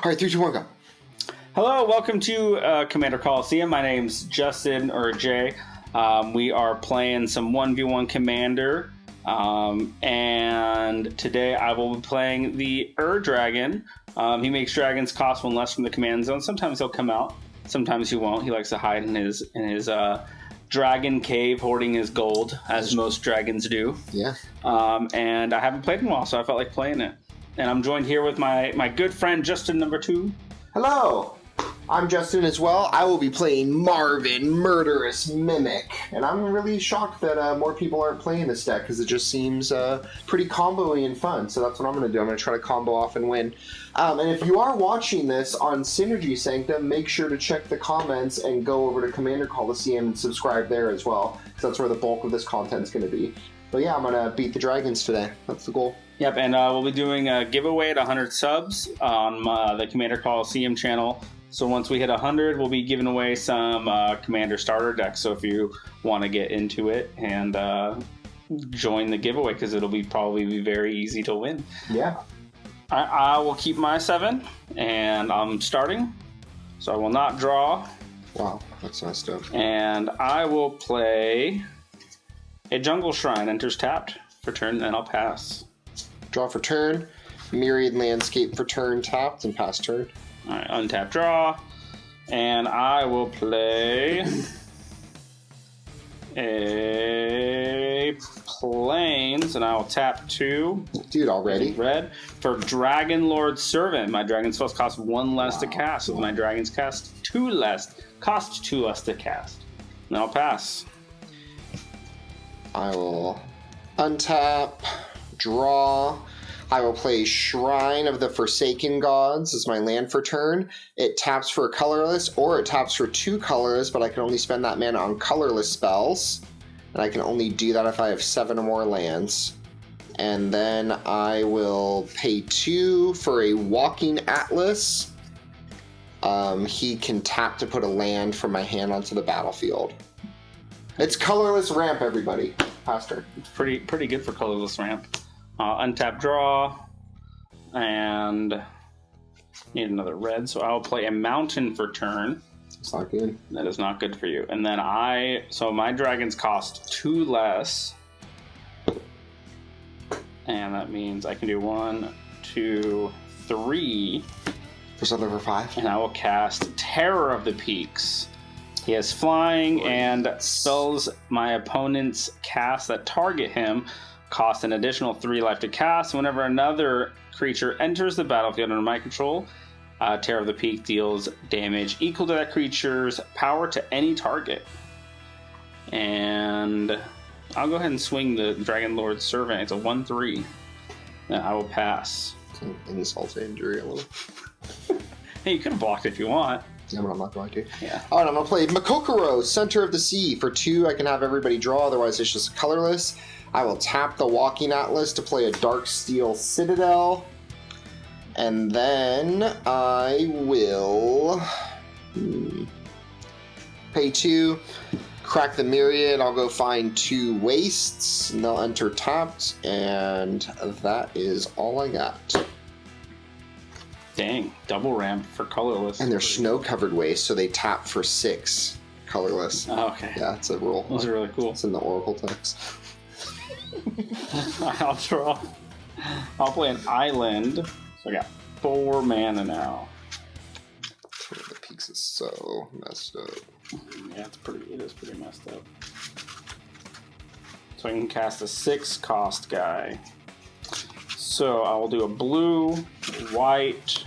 All right, 3, 2, 1, go. Hello, welcome to Commander Coliseum. My name's Justin, or Jay. We are playing some 1v1 Commander. And today I will be playing the Dragon. He makes dragons cost 1 less from the command zone. Sometimes he'll come out, sometimes he won't. He likes to hide in his dragon cave, hoarding his gold, as most dragons do. Yeah. And I haven't played in a while, so I felt like playing it. And I'm joined here with my good friend Justin, number 2. Hello, I'm Justin as well. I will be playing Marvin, Murderous Mimic. And I'm really shocked that more people aren't playing this deck because it just seems pretty combo-y and fun. So that's what I'm going to do. I'm going to try to combo off and win. And if you are watching this on Synergy Sanctum, make sure to check the comments and go over to Commander Coliseum and subscribe there as well. Because that's where the bulk of this content is going to be. But yeah, I'm going to beat the dragons today. That's the goal. Yep, and we'll be doing a giveaway at 100 subs on the Commander Coliseum channel. So once we hit 100, we'll be giving away some Commander starter decks. So if you want to get into it and join the giveaway, because it'll probably be very easy to win. Yeah. I will keep my 7, and I'm starting. So I will not draw. Wow, that's messed up. And I will play a Jungle Shrine. Enters tapped for turn, and I'll pass. Draw for turn, Myriad Landscape for turn, tapped, and pass turn. All right, untap, draw, and I will play a Plains, and I will tap 2. Dude, already? Red for Dragon Lord Servant. My dragon spells cost 1 less to cast, so my dragons cost 2 less to cast. And I'll pass. I will untap, draw. I will play Shrine of the Forsaken Gods as my land for turn. It taps for a colorless, or it taps for 2 colorless, but I can only spend that mana on colorless spells. And I can only do that if I have 7 or more lands. And then I will pay 2 for a Walking Atlas. He can tap to put a land from my hand onto the battlefield. It's colorless ramp, everybody. Pass turn. It's pretty good for colorless ramp. Untap, draw, and need another red, so I'll play a mountain for turn. It's not good. That is not good for you. And then so my dragons cost 2 less, and that means I can do 1, 2, 3. For something for 5. And I will cast Terror of the Peaks. He has flying and spells my opponent's cast that target him cost an additional 3 life to cast. Whenever another creature enters the battlefield under my control, Terror of the Peak deals damage equal to that creature's power to any target. And I'll go ahead and swing the Dragon Lord Servant. It's a 1/3. And I will pass. It's an insult to injury a little. Hey, you could have blocked if you want. Yeah, but I'm not going to. Yeah. Alright, I'm going to play Makokoro, Center of the Sea. For 2, I can have everybody draw, otherwise it's just colorless. I will tap the Walking Atlas to play a Darksteel Citadel. And then I will pay 2, crack the Myriad. I'll go find 2 Wastes, and they'll enter tapped, and that is all I got. Dang, double ramp for colorless. And they're snow-covered wastes, so they tap for 6 colorless. Oh, okay. Yeah, it's a rule. Those are really cool. It's in the Oracle text. I'll draw. I'll play an island. So I got 4 mana now. The Peaks is so messed up. Yeah, it is pretty messed up. So I can cast a 6 cost guy. So I will do a blue, white,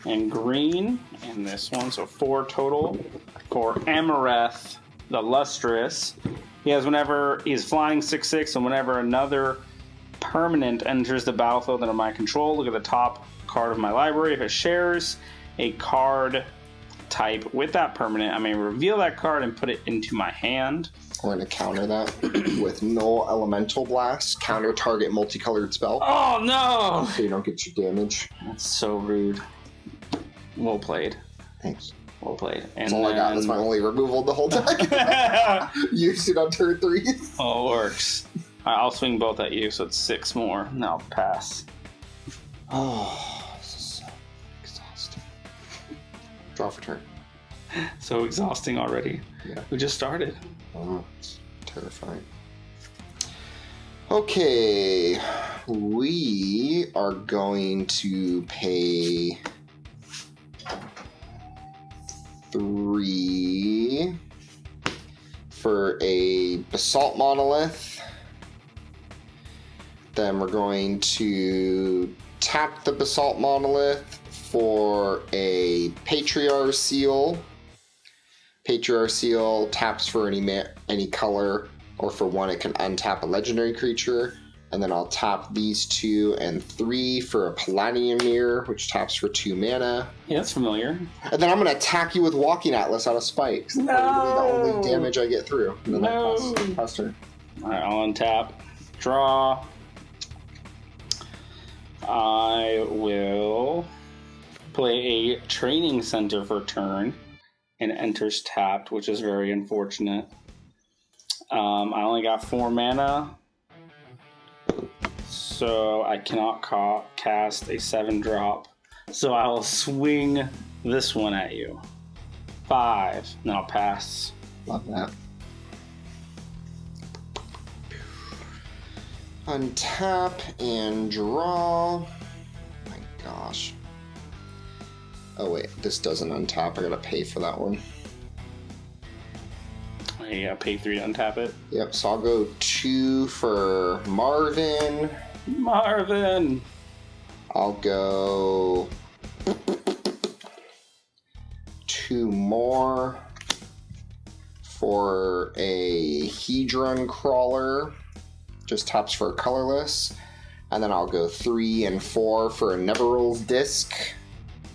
and green in this one. So 4 total for Amareth the Lustrous. He has whenever he's flying 6/6, and whenever another permanent enters the battlefield under my control, look at the top card of my library. If it shares a card type with that permanent, I may reveal that card and put it into my hand. We're going to counter that with Null Elemental Blast, counter target multicolored spell. Oh no! So you don't get your damage. That's so rude. Well played. Thanks. Well played. And that's all I got. That's my only removal the whole deck. Use it on turn 3. Oh, it works. I'll swing both at you, so it's 6 more. And I'll pass. Oh, this is so Draw for turn. So exhausting already. Yeah. We just started. Oh, it's terrifying. Okay, we are going to pay 3 for a Basalt Monolith. Then we're going to tap the Basalt Monolith for a Patriarch Seal. Patriarch Seal taps for any color, or for 1 it can untap a legendary creature. And then I'll tap these 2 and 3 for a Palladium Mirror, which taps for 2 mana. Yeah, that's familiar. And then I'm going to attack you with Walking Atlas out of spite. No! Probably the only damage I get through. And then No! pass turn. Alright, I'll untap. Draw. I will play a Training Center for turn. And enters tapped, which is very unfortunate. I only got 4 mana. So I cannot cast a 7-drop. So I will swing this one at you. 5. Then I'll pass. Love that. Untap and draw. My gosh. Oh wait, this doesn't untap. I gotta pay for that one. I pay 3 to untap it. Yep, so I'll go 2 for Marvin. Marvin! I'll go 2 more for a Hedron Crawler. Just taps for a colorless. And then I'll go 3 and 4 for a Neverill's Disc.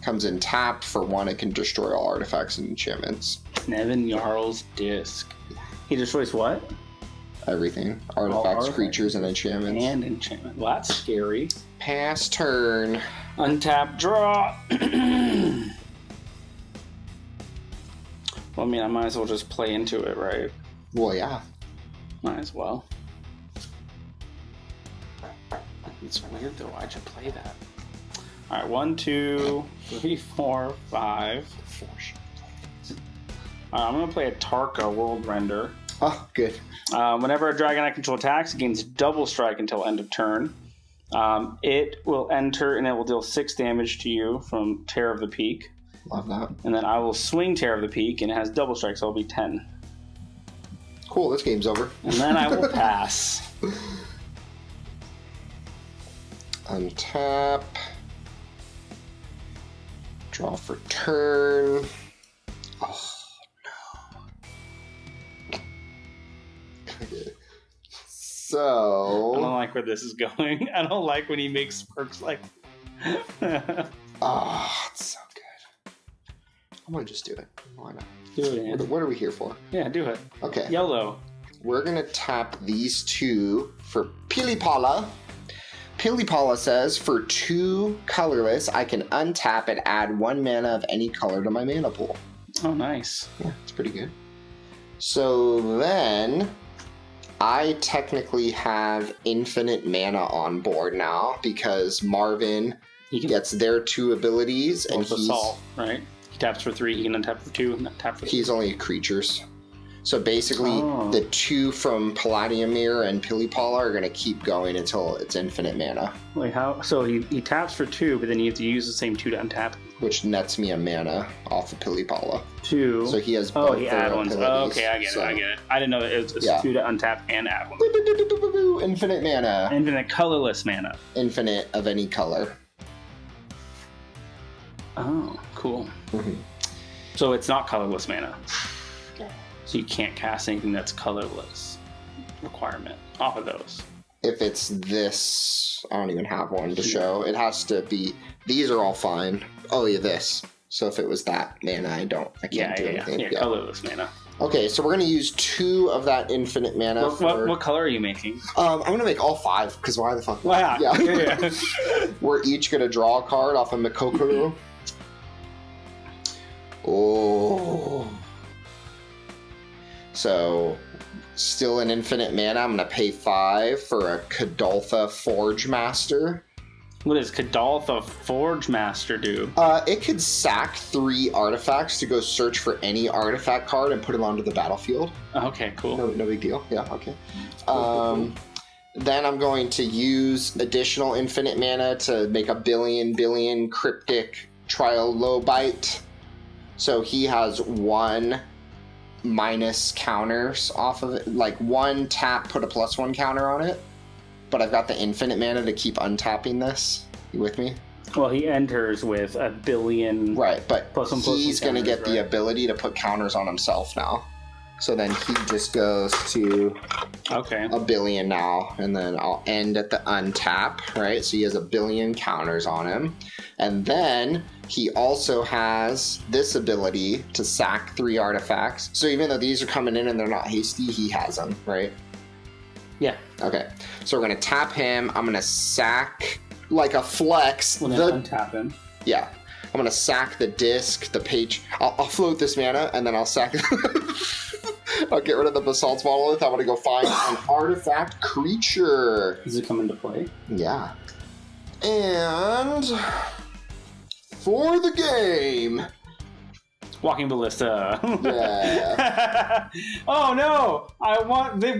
Comes in tapped. For 1, it can destroy all artifacts and enchantments. Nevin Jarl's Disc. He destroys what? Everything. Artifacts, creatures, and enchantments. And enchantment. Well, that's scary. Pass turn. Untap, draw. Well, I mean, I might as well just play into it, right? Well, yeah. Might as well. It's weird, though. Why'd you play that? Alright, 1, 2, 3, 4, 5. I'm going to play a Tarka World Render. Oh, good. Whenever a dragon I control attacks, it gains double strike until end of turn. It will enter and it will deal 6 damage to you from Terror of the Peak. Love that. And then I will swing Terror of the Peak and it has double strike, so it'll be 10. Cool, this game's over. And then I will pass. Untap. Draw for turn. Oh, no. Okay. So... I don't like where this is going. I don't like when he makes perks like... Oh, it's so good. I'm gonna just do it. Why not? Do it, man. What are we here for? Yeah, do it. Okay. YOLO. We're gonna tap these 2 for Pilipala. Pilipala says, for 2 colorless, I can untap and add 1 mana of any color to my mana pool. Oh, nice. Yeah, it's pretty good. So then, I technically have infinite mana on board now because Marvin gets their 2 abilities, and he's Basalt, right? He taps for 3, he can untap for 2, and tap for 3. He's only creatures. So basically, the 2 from Palladium Mirror and Pilipala are going to keep going until it's infinite mana. Wait, how? So he taps for 2, but then you have to use the same 2 to untap. Which nets me a mana off of Pilipala. 2. So he has both. Oh, he add ones. Oh, okay, I get it. I didn't know that it was 2 to untap and add 1. Infinite mana. Infinite colorless mana. Infinite of any color. Oh, cool. Mm-hmm. So it's not colorless mana. So you can't cast anything that's colorless requirement off of those. If it's this, I don't even have one to show. It has to be, these are all fine. Oh yeah, this. So if it was that mana, I can't do anything. Yeah, colorless mana. Okay, so we're going to use 2 of that infinite mana. What color are you making? I'm going to make all 5, because why the fuck? Wow. Yeah. We're each going to draw a card off of Mikokuru. Oh. So, still an infinite mana. I'm going to pay 5 for a Kadoltha Forge Master. What does Kadaltha Forge Master do? It could sack 3 artifacts to go search for any artifact card and put it onto the battlefield. Okay, cool. No big deal. Yeah, okay. Then I'm going to use additional infinite mana to make a billion cryptic trilobite. So he has 1 minus counters off of it. Like 1 tap, put a +1 counter on it. But I've got the infinite mana to keep untapping this. You with me? Well, he enters with a billion. Right, but he's going to get the right? ability to put counters on himself now. So then he just goes to a billion now, and then I'll end at the untap, right? So he has a billion counters on him. And then he also has this ability to sack 3 artifacts. So even though these are coming in and they're not hasty, he has them, right? Yeah. Okay, so we're going to tap him. I'm going to sack, like a flex. We'll then untap him. Yeah. I'm going to sack the disc, the page. I'll float this mana, and then I'll sack I'll get rid of the Basalt Monolith. I'm going to go find an artifact creature. Does it come into play? Yeah. And for the game... Walking Ballista. Yeah. Oh no!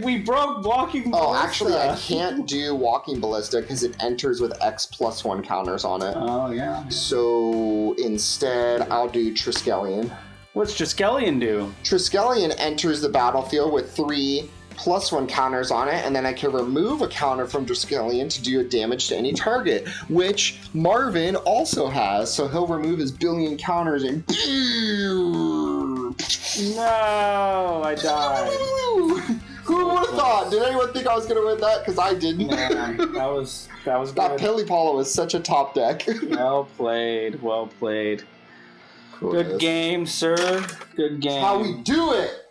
We broke Walking Ballista. Oh, actually, I can't do Walking Ballista because it enters with X +1 counters on it. Oh, yeah. So instead, I'll do Triskelion. What's Triskelion do? Triskelion enters the battlefield with 3 +1 counters on it, and then I can remove a counter from Triskelion to do damage to any target, which Marvin also has, so he'll remove his billion counters and... No, I died. Who would have thought? Did anyone think I was going to win that? Because I didn't. Man, that was good. That Pilipala was such a top deck. Well played. Cool. Good game, sir. Good game. How we do it!